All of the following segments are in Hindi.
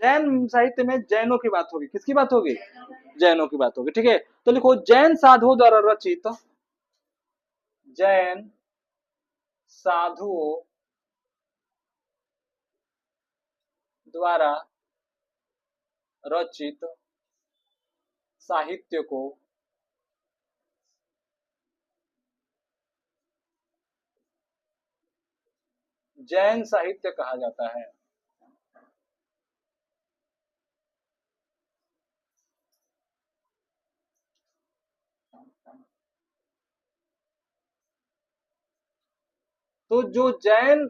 जैन साहित्य में जैनों की बात होगी, किसकी बात होगी? जैनों की बात होगी, ठीक है। तो लिखो जैन साधुओं द्वारा रचित, जैन साधुओं द्वारा रचित साहित्य को जैन साहित्य कहा जाता है। तो जो जैन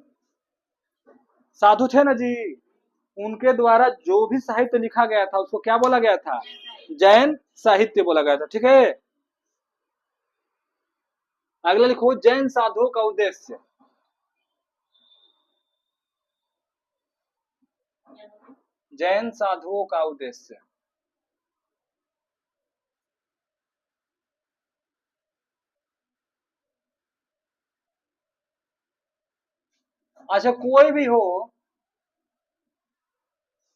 साधु थे ना जी, उनके द्वारा जो भी साहित्य लिखा गया था उसको क्या बोला गया था? जैन साहित्य बोला गया था, ठीक है। अगला लिखो जैन साधुओं का उद्देश्य। जैन साधुओं का उद्देश्य, अच्छा कोई भी हो,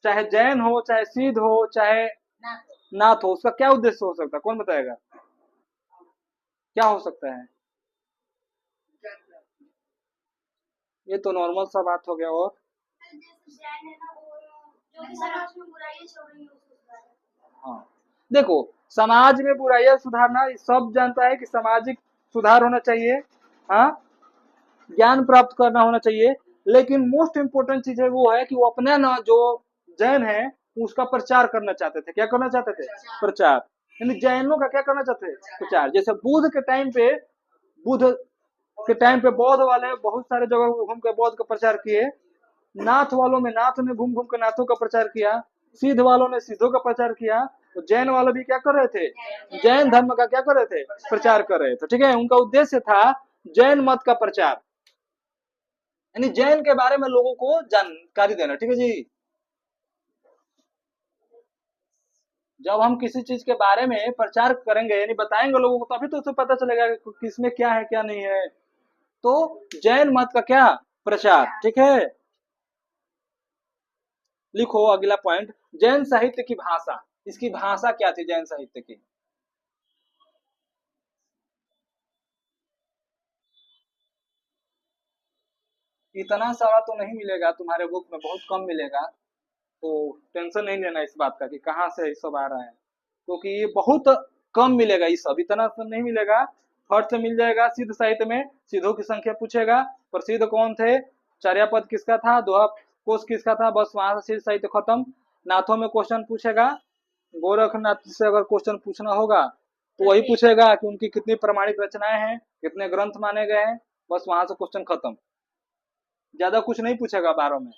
चाहे जैन हो, चाहे सिद्ध हो, चाहे नाथ हो, उसका क्या उद्देश्य हो सकता है, कौन बताएगा? क्या हो सकता है? ये तो नॉर्मल सा बात हो गया। और हाँ, देखो समाज में बुराइयां सुधारना सब जानता है कि सामाजिक सुधार होना चाहिए, हाँ, ज्ञान प्राप्त करना होना चाहिए। लेकिन मोस्ट इम्पोर्टेंट चीज है वो है कि वो अपने ना जो जैन है उसका प्रचार करना चाहते थे। क्या करना चाहते थे? प्रचार। यानी जैनों का क्या करना चाहते थे? प्रचार। जैसे बुद्ध के टाइम पे, बुद्ध के टाइम पे बौद्ध वाले बहुत सारे जगह घूम के बौद्ध का प्रचार किए। नाथ वालों में नाथ ने घूम घूम के नाथों का प्रचार किया। सिद्ध वालों ने सिद्धों का प्रचार किया। तो जैन वाले भी क्या कर रहे थे? जैन धर्म का क्या कर रहे थे? प्रचार कर रहे थे, ठीक है। उनका उद्देश्य था जैन मत का प्रचार, यानी जैन के बारे में लोगों को जानकारी देना, ठीक है जी। जब हम किसी चीज के बारे में प्रचार करेंगे यानी बताएंगे लोगों को, तभी तो उसे पता चलेगा कि किसमें क्या है क्या नहीं है। तो जैन मत का क्या? प्रचार, ठीक है। लिखो अगला पॉइंट, जैन साहित्य की भाषा। इसकी भाषा क्या थी जैन साहित्य की? इतना सारा तो नहीं मिलेगा तुम्हारे बुक में, बहुत कम मिलेगा। तो टेंशन नहीं लेना इस बात का कि कहाँ से ये सब आ रहा है, क्योंकि ये बहुत कम मिलेगा, ये सब इतना सब नहीं मिलेगा। फर्स्ट से मिल जाएगा सिद्ध साहित्य में, सिद्धों की संख्या पूछेगा, प्रसिद्ध कौन थे, चर्यापद किसका था, दोहा कोश किसका था, बस वहां से सिद्ध साहित्य खत्म। नाथों में क्वेश्चन पूछेगा, गोरखनाथ से अगर क्वेश्चन पूछना होगा तो वही पूछेगा कि उनकी कितनी प्रमाणित रचनाएं हैं, कितने ग्रंथ माने गए हैं, बस वहां से क्वेश्चन खत्म। ज्यादा कुछ नहीं पूछेगा 12 में,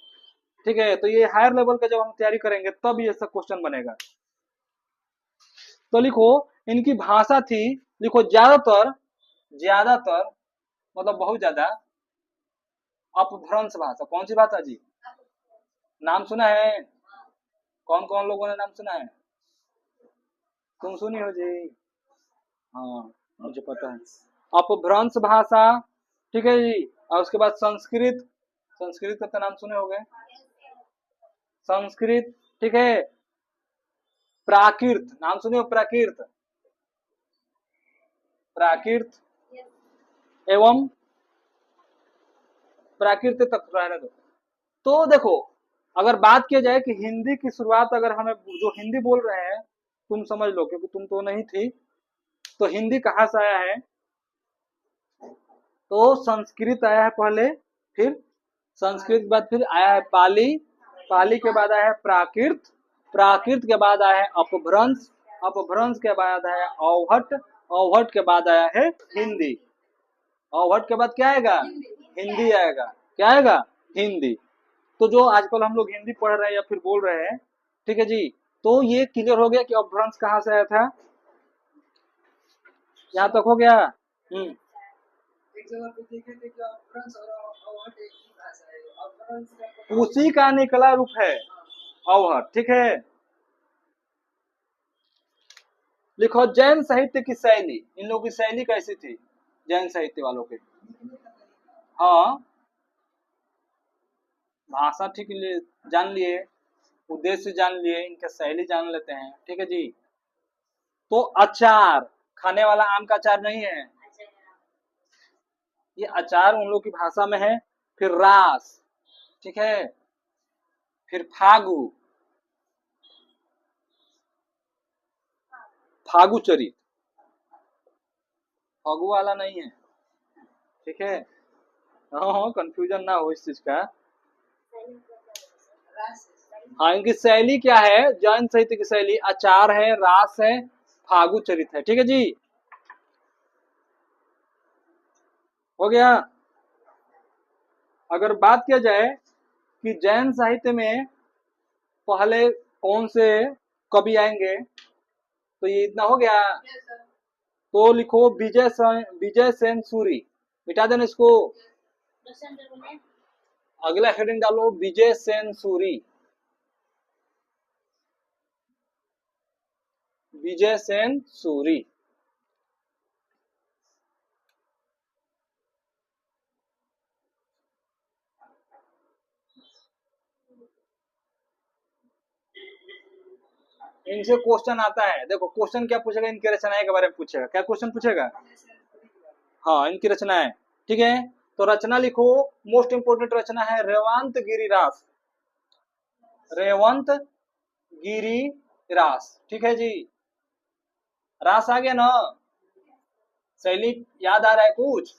ठीक है। तो ये हायर लेवल का जब हम तैयारी करेंगे तब ये सब क्वेश्चन बनेगा। तो लिखो इनकी भाषा थी, लिखो ज्यादातर, ज्यादातर मतलब बहुत ज्यादा अपभ्रंश भाषा। कौन सी भाषा जी? नाम सुना है? कौन कौन लोगों ने नाम सुना है? तुम सुनी हो जी? हाँ, मुझे पता है। अपभ्रंश भाषा, ठीक है जी। और उसके बाद संस्कृत, संस्कृत का तो नाम सुने होंगे, संस्कृत, ठीक है। प्राकृत, नाम सुने हो? प्राकृत, प्राकृत एवं प्राकृत तक रहने दो। तो देखो, अगर बात किया जाए कि हिंदी की शुरुआत, अगर हमें जो हिंदी बोल रहे हैं तुम समझ लो क्योंकि तुम तो नहीं थी, तो हिंदी कहाँ से आया है? तो संस्कृत आया है पहले, फिर संस्कृत के बाद फिर आया है पाली, पाली के बाद आया है प्राकृत, प्राकृत के बाद आया है अपभ्रंश, अपभ्रंश के बाद आया है अवहट, अवहट के बाद आया है हिंदी, अवहट के बाद क्या आएगा? हिंदी आएगा। क्या आएगा? हिंदी। तो जो आजकल हम लोग हिंदी पढ़ रहे हैं या फिर बोल रहे हैं, ठीक है जी। तो ये क्लियर हो गया कि अपभ्रंश कहाँ से आया था, यहाँ तक हो गया। हम्म, उसी का निकला रूप है अवहट, ठीक है। लिखो जैन साहित्य की शैली, इन लोगों की शैली कैसी थी जैन साहित्य वालों की? हाँ, भाषा ठीक लिए जान लिए, उद्देश्य जान लिए, इनका शैली जान लेते हैं। ठीक है जी। तो अचार, खाने वाला आम का अचार नहीं है, ये अचार उन लोग की भाषा में है। फिर रास, ठीक है। फिर फागु, फागु चरित, फागु वाला नहीं है। ठीक है, हाँ कंफ्यूजन ना हो इस चीज का। हाँ, इनकी शैली क्या है, जैन साहित्य की शैली अचार है, रास है, फागु चरित है। ठीक है जी, हो गया। अगर बात किया जाए कि जैन साहित्य में पहले कौन से कवि आएंगे, तो ये इतना हो गया। तो लिखो विजय सेन सूरी, मिटा देना इसको। अगला हेडिंग डालो विजय सेन सूरी, विजय सेन सूरी। इनसे क्वेश्चन आता है, देखो क्वेश्चन क्या पूछेगा, इनकी रचनाएं के बारे में पूछेगा। क्या क्वेश्चन पूछेगा? हाँ, इनकी रचनाएं। ठीक है, तो रचना लिखो। मोस्ट इंपोर्टेंट रचना है रेवंत गिरिरास, रेवंत गिरिरास। ठीक है जी, रास आ गया ना? शैली याद आ रहा है कुछ?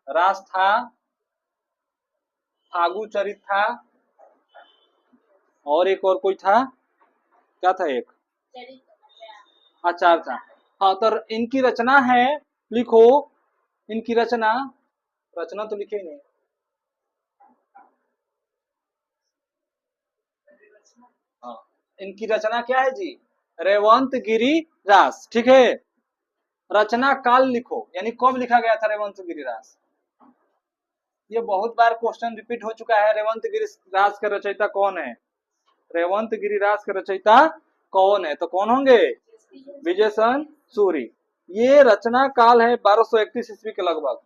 रास था, फागु चरित था, और एक और कोई था, क्या था एक? आचार था। हाँ, तो इनकी रचना है, लिखो इनकी रचना। रचना तो लिखे ही नहीं। हाँ, इनकी रचना क्या है जी? रेवंत गिरी रास। ठीक है, रचना काल लिखो, यानी कब लिखा गया था रेवंत गिरिरास। ये बहुत बार क्वेश्चन रिपीट हो चुका है, रेवंत गिरिरास का रचयिता कौन है? रेवंत गिरिरास का रचयिता कौन है? तो कौन होंगे? विजय सेन सूरी। ये रचना काल है 1231 ईस्वी के लगभग,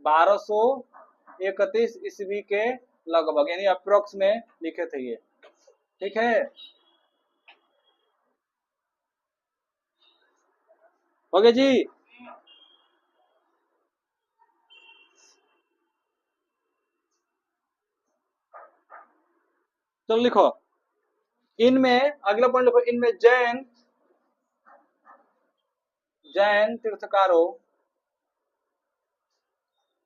1231 ईस्वी के लगभग, यानी अप्रोक्स में लिखे थे ये। ठीक है, हो गया जी। चलो लिखो, इनमें अगला पॉइंट लिखो, इनमें जैन जैन तीर्थकारों,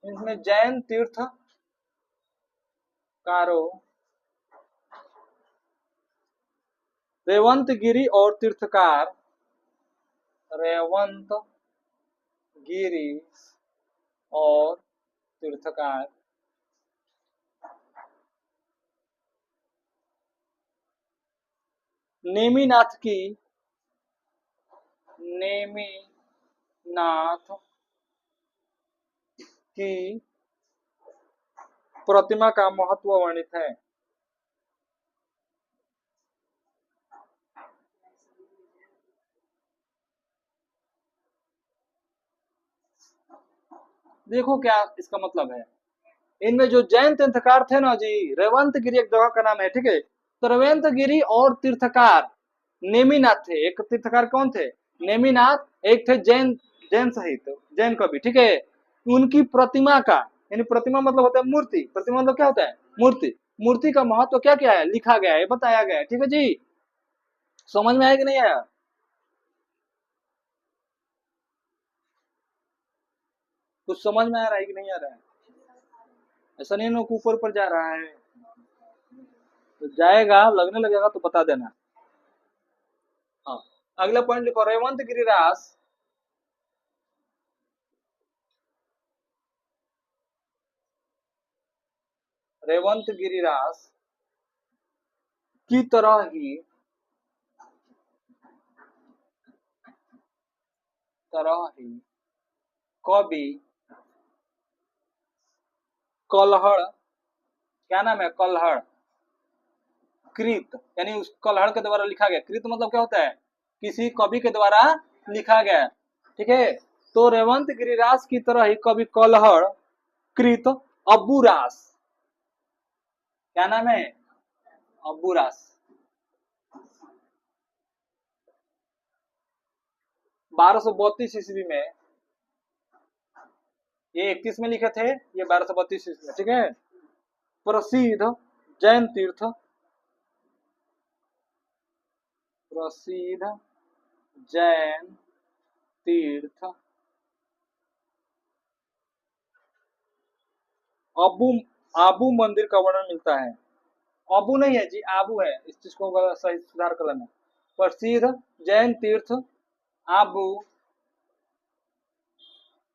इनमें जैन तीर्थकारों रेवंत गिरी और तीर्थकार, रेवंत गिरी और तीर्थकार नेमिनाथ की, नेमिनाथ की प्रतिमा का महत्व वर्णित है। देखो क्या इसका मतलब है। इनमें जो जैन तीर्थकार थे ना जी, रेवंत गिरी एक जगह का नाम है। ठीक है, तो रेवंत गिरी और तीर्थकार नेमिनाथ थे। एक तीर्थकार कौन थे? नेमिनाथ। एक थे जैन, जैन सहित जैन कवि। ठीक है, उनकी प्रतिमा का, यानी प्रतिमा मतलब होता है मूर्ति, प्रतिमा मतलब क्या होता है? मूर्ति। मूर्ति का महत्व क्या क्या है, लिखा गया है, बताया गया है। ठीक है जी, समझ में आया कि नहीं आया? कुछ समझ में आ रहा है कि नहीं आ रहा है? ऐसा नहीं ना ऊपर ऊपर जा रहा है, तो जाएगा, लगने लगेगा तो बता देना। हाँ, अगला पॉइंट लिखो, रेवंत गिरिरास रेवंत गिरिरास की तरह ही कवि कल्हड़, क्या नाम है? कल्हड़ कृत, यानी उस कल्हड़ के द्वारा लिखा गया। कृत मतलब क्या होता है? किसी कवि के द्वारा लिखा गया। ठीक है, तो रेवंत गिरिरास की तरह ही कवि कल्हड़ कृत अब्बूरास, क्या नाम है? अब्बू रास 1232 ईस्वी में, ये 31 में लिखे थे, ये 1232 ईस्वी में, ठीक है। प्रसिद्ध जैन तीर्थ, प्रसिद्ध जैन तीर्थ अबू आबू मंदिर का वर्णन मिलता है। अबू नहीं है जी, आबू है, इस चीज को सही सुधार कर लेना। प्रसिद्ध जैन तीर्थ आबू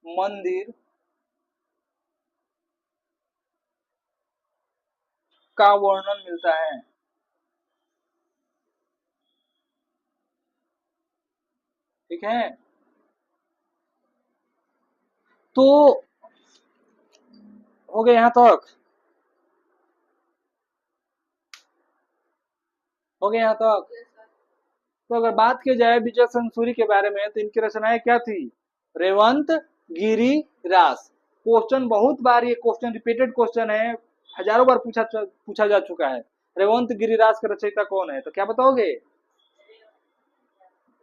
मंदिर का वर्णन मिलता है। ठीक है, तो हो गए यहां तक, हो गए यहां तक। तो अगर बात की जाए विजय सूरी के बारे में, तो इनकी रचनाएं क्या थी? रेवंत गिरिरास। क्वेश्चन बहुत बार, ये क्वेश्चन रिपीटेड क्वेश्चन है, हजारों बार पूछा जा चुका है। रेवंत गिरिरास का रचयिता कौन है? तो क्या बताओगे?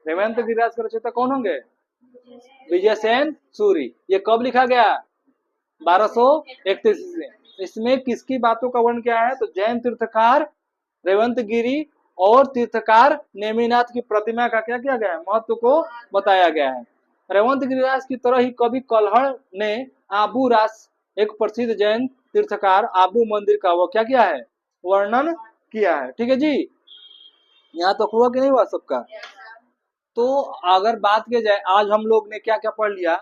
रेवंत गिरिरास का रचयिता कौन होंगे? विजय सूरी। ये कब लिखा गया? 1231 में। इसमें किसकी बातों का वर्णन किया है? तो जैन तीर्थकार रेवंत गिरी और तीर्थकार नेमिनाथ की प्रतिमा का क्या किया गया है? महत्व को बताया गया है। रेवंत गिरिराज की तरह ही कवि कल्हड़ ने आबू रास, एक प्रसिद्ध जैन तीर्थकार आबू मंदिर का वो क्या किया है? वर्णन किया है। ठीक है जी, यहाँ तक हुआ कि नहीं हुआ सबका? तो अगर बात की जाए, आज हम लोग ने क्या क्या पढ़ लिया?